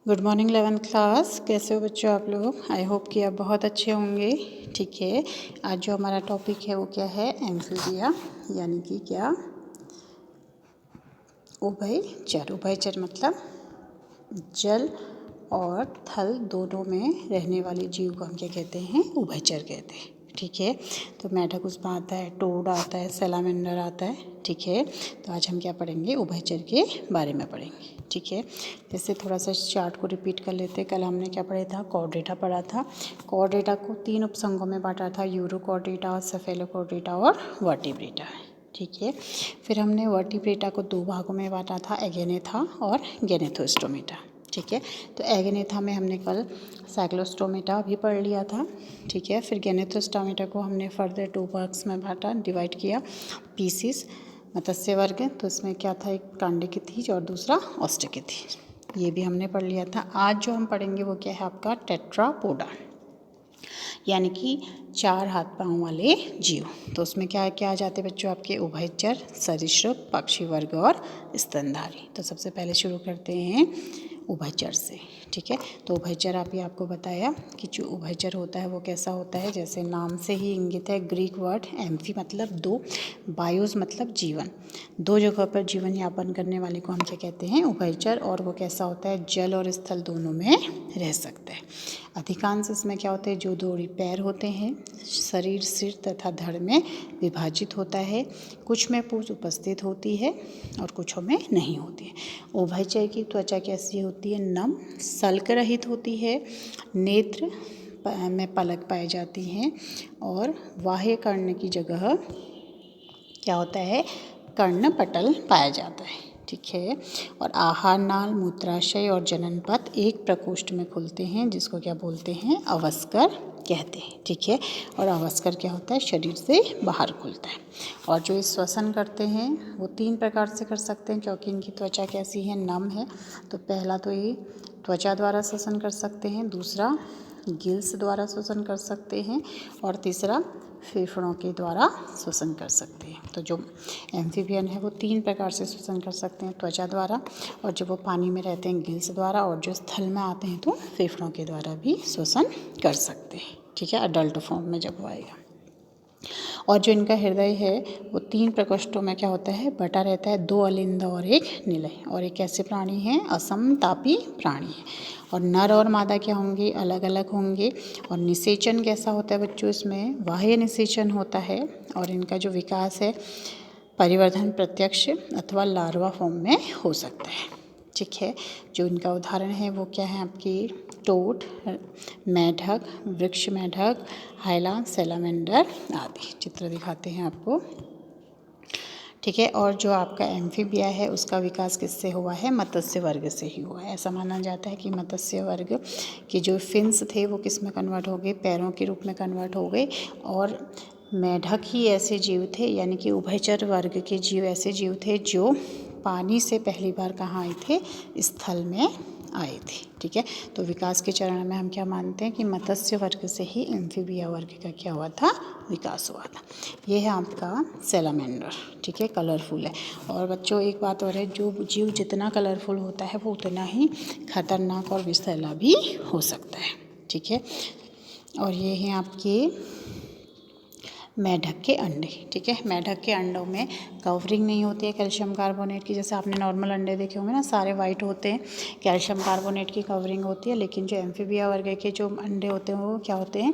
Good morning 11th class. कैसे हो बच्चों आप लोग? आई होप कि आप बहुत अच्छे होंगे। ठीक है, आज जो हमारा टॉपिक है वो क्या है? एम्फीबिया, यानी कि क्या? उभयचर। उभयचर मतलब जल और थल दोनों में रहने वाले जीव को हम क्या कहते हैं? उभयचर कहते हैं। ठीक है, तो मेढक उसमें आता है, टोड आता है, सैलामेंडर आता है। ठीक है, तो आज हम क्या पढ़ेंगे? उभयचर के बारे में पढ़ेंगे। ठीक है, जैसे थोड़ा सा चार्ट को रिपीट कर लेते हैं। कल हमने क्या पढ़ा था? कॉर्डेटा पढ़ा था। कॉर्डेटा को 3 उपसंघों में बांटा था, यूरोकॉर्डेटा, सेफेलोकॉर्डेटा और वर्टिब्रेटा। ठीक है, फिर हमने वर्टिब्रेटा को 2 भागों में बांटा था, एगेनेथा और गेनेथोस्टोमेटा। ठीक है, तो एगेनेथा में हमने कल साइक्लोस्टोमेटा भी पढ़ लिया था। ठीक है, फिर गेनेथोस्टोमेटा को हमने फर्दर 2 पार्ट्स में बांटा, डिवाइड किया। पीसिस मत्स्य वर्ग, तो इसमें क्या था? एक कांडिकिथीज और दूसरा ऑस्टिकिथीज, ये भी हमने पढ़ लिया था। आज जो हम पढ़ेंगे वो क्या है? आपका टेट्रापोडा, यानी कि 4 हाथ पाँव वाले जीव। तो उसमें क्या क्या आ जाते हैं बच्चों? आपके उभयचर, सरीसृप, पक्षी वर्ग और स्तनधारी। तो सबसे पहले शुरू करते हैं उभयचर से। ठीक है, तो उभयचर आपको बताया कि जो उभयचर होता है वो कैसा होता है? जैसे नाम से ही इंगित है, ग्रीक वर्ड एम्फी मतलब 2, बायोस मतलब जीवन, 2 जगह पर जीवन यापन करने वाले को हम क्या कहते हैं? उभयचर। और वो कैसा होता है? जल और स्थल दोनों में रह सकता है। अधिकांश इसमें क्या होते हैं? जो 2 पैर होते हैं, शरीर सिर तथा धड़ में विभाजित होता है। कुछ में पूंछ उपस्थित होती है और कुछों में नहीं होती है। उभयचर की त्वचा कैसी होती है? नम, सल्क रहित होती है। नेत्र में पलक पाई जाती हैं और बाह्य कर्ण की जगह क्या होता है? कर्णपटल पाया जाता है। ठीक है, और आहार नाल, मूत्राशय और जनन पथ एक प्रकोष्ठ में खुलते हैं, जिसको क्या बोलते हैं? अवस्कर कहते हैं। ठीक है, और अवस्कर क्या होता है? शरीर से बाहर खुलता है। और जो श्वसन करते हैं वो 3 प्रकार से कर सकते हैं, क्योंकि इनकी त्वचा कैसी है? नम है। तो पहला तो ये त्वचा द्वारा श्वसन कर सकते हैं, दूसरा गिल्स द्वारा श्वसन कर सकते हैं और तीसरा फेफड़ों के द्वारा श्वसन कर सकते हैं। तो जो एम्फीबियन है वो 3 प्रकार से श्वसन कर सकते हैं, त्वचा द्वारा, और जब वो पानी में रहते हैं गिल्स द्वारा, और जो स्थल में आते हैं तो फेफड़ों के द्वारा भी श्वसन कर सकते हैं। ठीक है, अडल्ट फॉर्म में जब वो आएगा। और जो इनका हृदय है वो 3 प्रकोष्ठों में क्या होता है? बटा रहता है, 2 अलिंद और 1 निलय। और एक कैसे प्राणी हैं? असमतापी प्राणी है। और नर और मादा क्या होंगे? अलग अलग होंगे। और निषेचन कैसा होता है बच्चों? इसमें बाह्य निषेचन होता है। और इनका जो विकास है, परिवर्धन प्रत्यक्ष अथवा लार्वा फॉर्म में हो सकता है। ठीक है, जो इनका उदाहरण है वो क्या है? आपकी टोड, मेढक, वृक्ष मेढक, हाइला, सैलामेंडर आदि। चित्र दिखाते हैं आपको। ठीक है, और जो आपका एम्फीबिया है उसका विकास किससे हुआ है? मत्स्य वर्ग से ही हुआ है। ऐसा माना जाता है कि मत्स्य वर्ग के जो फिन्स थे वो किस में कन्वर्ट हो गए? पैरों के रूप में कन्वर्ट हो गए। और मेढक ही ऐसे जीव थे, यानी कि उभयचर वर्ग के जीव ऐसे जीव थे जो पानी से पहली बार कहाँ आए थे? स्थल में आए थे। ठीक है, तो विकास के चरण में हम क्या मानते हैं कि मत्स्य वर्ग से ही एम्फीबिया वर्ग का क्या हुआ था? विकास हुआ था। ये है आपका सैलामेंडर। ठीक है, कलरफुल है। और बच्चों एक बात और है, जो जीव जितना कलरफुल होता है वो उतना ही खतरनाक और विषैला भी हो सकता है। ठीक है, और ये हैं आपके मेढक के अंडे। ठीक है, मेढक के अंडों में कवरिंग नहीं होती है कैल्शियम कार्बोनेट की। जैसे आपने नॉर्मल अंडे देखे होंगे ना, सारे वाइट होते हैं, कैल्शियम कार्बोनेट की कवरिंग होती है। लेकिन जो एम्फीबिया वर्ग के जो अंडे होते हैं वो क्या होते हैं?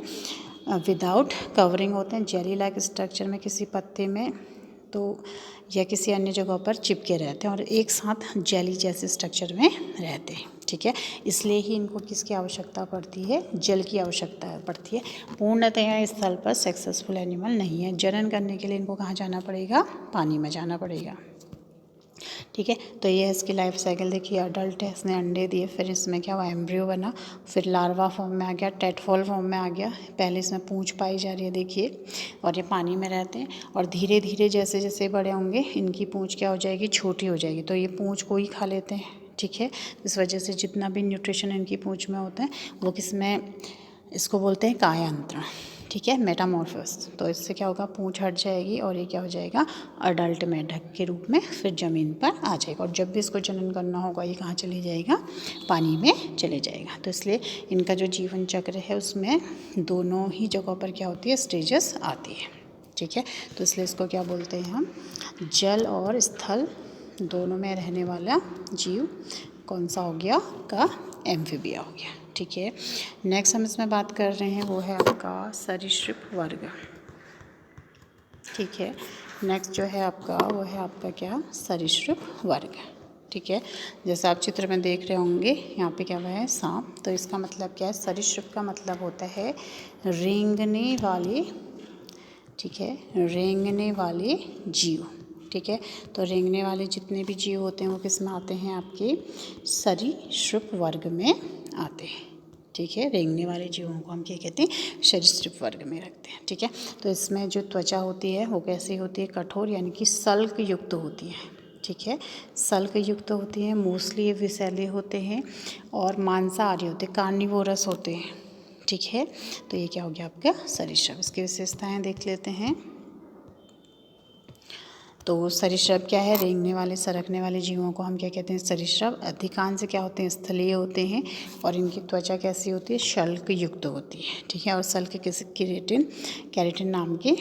विदाउट कवरिंग होते हैं, जेली लाइक स्ट्रक्चर में किसी पत्ते में तो या किसी अन्य जगह पर चिपके रहते हैं और एक साथ जेली जैसे स्ट्रक्चर में रहते हैं। ठीक है, इसलिए ही इनको किसकी आवश्यकता पड़ती है? जल की आवश्यकता पड़ती है। पूर्णतया इस स्थल पर सक्सेसफुल एनिमल नहीं है। जनन करने के लिए इनको कहाँ जाना पड़ेगा? पानी में जाना पड़ेगा। ठीक है, तो ये है इसकी लाइफ साइकिल। देखिए, अडल्ट है, इसने अंडे दिए, फिर इसमें क्या हुआ? एम्ब्रियो बना, फिर लार्वा फॉर्म में आ गया, टेडपोल फॉर्म में आ गया। पहले इसमें पूंछ पाई जा रही है, देखिए, और ये पानी में रहते हैं। और धीरे धीरे जैसे जैसे बड़े होंगे इनकी पूंछ क्या हो जाएगी? छोटी हो जाएगी। तो ये पूंछ को ही खा लेते हैं। ठीक है, इस वजह से जितना भी न्यूट्रिशन इनकी पूंछ में होता है वो किस में? इसको बोलते हैं कायांतरण। ठीक है, मेटामॉर्फोस। तो इससे क्या होगा, पूंछ हट जाएगी और ये क्या हो जाएगा, अडल्ट मेंढक के रूप में फिर ज़मीन पर आ जाएगा। और जब भी इसको जनन करना होगा ये कहाँ चली जाएगा, पानी में चले जाएगा। तो इसलिए इनका जो जीवन चक्र है उसमें दोनों ही जगहों पर क्या होती है, स्टेजेस आती है। ठीक है, तो इसलिए इसको क्या बोलते हैं हम, जल और स्थल दोनों में रहने वाला जीव कौन सा हो गया, का एम्फीबिया हो गया। ठीक है, नेक्स्ट हम इसमें बात कर रहे हैं वो है आपका सरीसृप वर्ग। ठीक है, नेक्स्ट जो है आपका वो है आपका क्या, सरीसृप वर्ग। ठीक है, जैसे आप चित्र में देख रहे होंगे यहाँ पे क्या हुआ है, सांप। तो इसका मतलब क्या है, सरीसृप का मतलब होता है रेंगने वाले। ठीक है, रेंगने वाले जीव। ठीक है, तो रेंगने वाले जितने भी जीव होते हैं वो किस में आते हैं, आपके सरीसृप वर्ग में आते हैं। ठीक है, रेंगने वाले जीवों को हम क्या कहते हैं, सरीसृप वर्ग में रखते हैं। ठीक है, तो इसमें जो त्वचा होती है वो कैसी होती है, कठोर यानी कि सल्क युक्त होती है। ठीक है, सल्क युक्त होती है, मोस्टली ये विषैले होते हैं और मांसाहारी होते हैं, कार्निवोरस होते हैं। ठीक है, तो ये क्या हो गया आपका सरीसृप। इसकी विशेषताएं देख लेते हैं। तो सरीसृप क्या है, रेंगने वाले सरकने वाले जीवों को हम क्या कहते हैं, सरीसृप। अधिकांश क्या होते हैं, स्थलीय होते हैं और इनकी त्वचा कैसी होती है, शल्क युक्त होती है। ठीक है, और शल्क किस केराटिन नाम के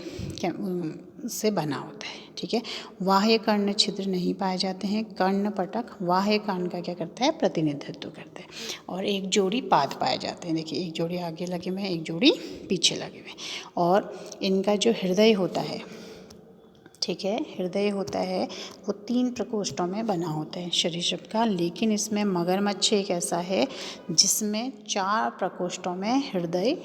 से बना होता है। ठीक है, बाह्य कर्ण छिद्र नहीं पाए जाते हैं। कर्णपटक बाह्य कान का क्या करता है, प्रतिनिधित्व करता है। और एक जोड़ी पाद पाए जाते हैं। देखिए, एक जोड़ी आगे लगे हुए हैं, एक जोड़ी पीछे लगे हुए हैं। और इनका जो हृदय होता है, ठीक है, हृदय होता है वो 3 प्रकोष्ठों में बना होता है सरीसृप का। लेकिन इसमें मगरमच्छ एक ऐसा है जिसमें 4 प्रकोष्ठों में हृदय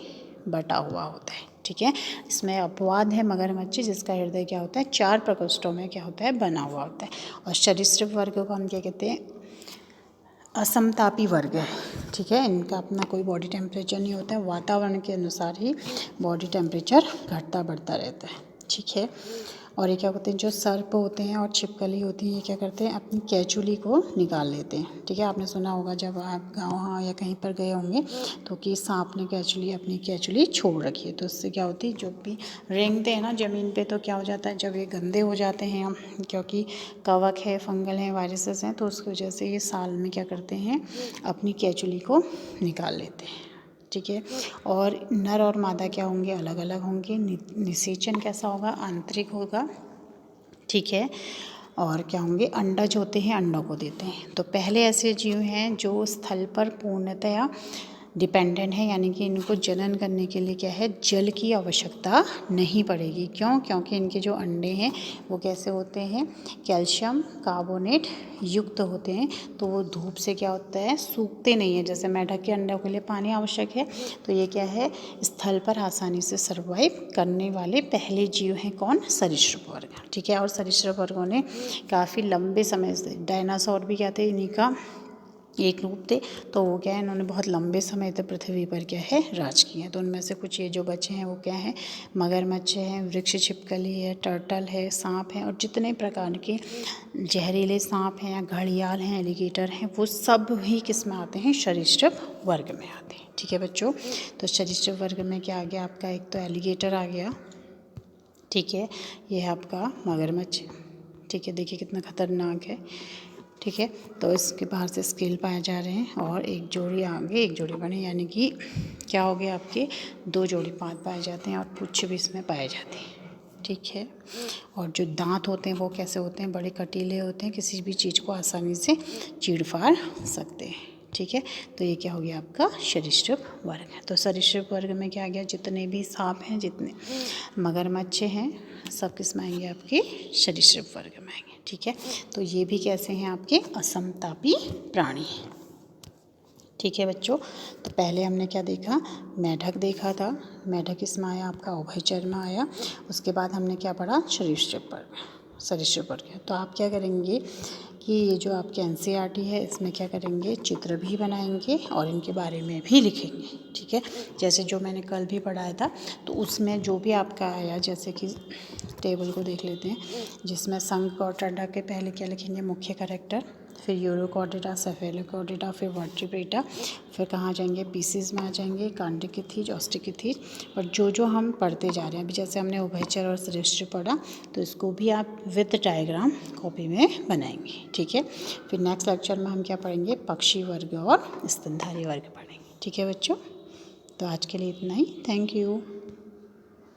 बटा हुआ होता है। ठीक है, इसमें अपवाद है मगरमच्छ जिसका हृदय क्या होता है, 4 प्रकोष्ठों में क्या होता है, बना हुआ होता है। और सरीसृप वर्ग को हम क्या कहते हैं, असमतापी वर्ग है। ठीक है, इनका अपना कोई बॉडी टेम्परेचर नहीं होता है, वातावरण के अनुसार ही बॉडी टेम्परेचर घटता बढ़ता रहता है। ठीक है, और ये क्या होते हैं, जो सर्प होते हैं और छिपकली होती है, ये क्या करते हैं, अपनी कैचुली को निकाल लेते हैं। ठीक है, आपने सुना होगा जब आप गाँव या कहीं पर गए होंगे तो कि सांप ने अपनी कैचुली छोड़ रखी है। तो इससे क्या होती है, जो भी रेंगते हैं ना ज़मीन पे, तो क्या हो जाता है, जब ये गंदे हो जाते हैं, क्योंकि कवक है, फंगल है, वायरसेस हैं, तो उसकी वजह से ये साल में क्या करते हैं, अपनी कैचुली को निकाल लेते हैं। ठीक है, और नर और मादा क्या होंगे, अलग अलग होंगे। निषेचन कैसा होगा, आंतरिक होगा। ठीक है, और क्या होंगे, अंडज होते हैं, अंडों को देते हैं। तो पहले ऐसे जीव हैं जो स्थल पर पूर्णतया डिपेंडेंट है, यानी कि इनको जनन करने के लिए क्या है, जल की आवश्यकता नहीं पड़ेगी। क्यों, क्योंकि इनके जो अंडे हैं वो कैसे होते हैं, कैल्शियम कार्बोनेट युक्त होते हैं। तो वो धूप से क्या होता है, सूखते नहीं है। जैसे मेढक के अंडों के लिए पानी आवश्यक है, तो ये क्या है, स्थल पर आसानी से सर्वाइव करने वाले पहले जीव हैं कौन, सरीसृप वर्ग। ठीक है, और सरीसृप वर्गों ने काफ़ी लंबे समय से, डायनासोर भी क्या थे, इन्हीं का एक रूप थे। तो वो क्या है, इन्होंने बहुत लंबे समय तक पृथ्वी पर क्या है, राज किया है। तो उनमें से कुछ ये जो बचे हैं वो क्या हैं, मगरमच्छ हैं, वृक्ष छिपकली है, टर्टल है, सांप है, और जितने प्रकार के जहरीले सांप हैं या घड़ियाल हैं, एलिगेटर हैं, वो सब भी किस में आते हैं, सरीसृप वर्ग में आते हैं। ठीक है बच्चों, तो सरीसृप वर्ग में क्या आ गया आपका, एक तो एलिगेटर आ गया। ठीक है, ये है आपका मगरमच्छ। ठीक है, देखिए कितना खतरनाक है। ठीक है, तो इसके बाहर से स्केल पाए जा रहे हैं और एक जोड़ी आगे एक जोड़ी बने, यानी कि क्या हो गया, आपके 2 जोड़ी पाद पाए जाते हैं और पुच्छ भी इसमें पाए जाते हैं। ठीक है, और जो दांत होते हैं वो कैसे होते हैं, बड़े कटीले होते हैं, किसी भी चीज़ को आसानी से चीड़ फाड़ सकते हैं। ठीक है, तो ये क्या हो गया आपका सरीसृप वर्ग है। तो सरीसृप वर्ग में क्या आ गया, जितने भी सांप हैं, जितने मगरमच्छ हैं, सब किस में आएंगे, आपके सरीसृप वर्ग में आएंगे। ठीक है, तो ये भी कैसे हैं, आपके असमतापी प्राणी। ठीक है बच्चों, तो पहले हमने क्या देखा, मेढक देखा था। मेढक इसमें आया आपका उभयचर में आया। उसके बाद हमने क्या पढ़ा, सरीसृप वर्ग। तो आप क्या करेंगे कि ये जो आपके NCERT है इसमें क्या करेंगे, चित्र भी बनाएंगे और इनके बारे में भी लिखेंगे। ठीक है, जैसे जो मैंने कल भी पढ़ाया था, तो उसमें जो भी आपका आया, जैसे कि टेबल को देख लेते हैं, जिसमें शंख और टंडा के पहले क्या लिखेंगे, मुख्य कैरेक्टर, फिर यूरोकॉर्डेटा, सेफेलोकॉर्डेटा, फिर वर्टिब्रेटा, फिर कहाँ जाएंगे, पीसीज में आ जाएंगे, कांडिकिथीज, ऑस्टिकिथीज। और जो जो हम पढ़ते जा रहे हैं, अभी जैसे हमने उभयचर और सृष्टि पढ़ा, तो इसको भी आप विद डायग्राम कॉपी में बनाएंगे, ठीक है। फिर नेक्स्ट लेक्चर में हम क्या पढ़ेंगे, पक्षी वर्ग और स्तनधारी वर्ग पढ़ेंगे, ठीक है बच्चों। तो आज के लिए इतना ही, थैंक यू।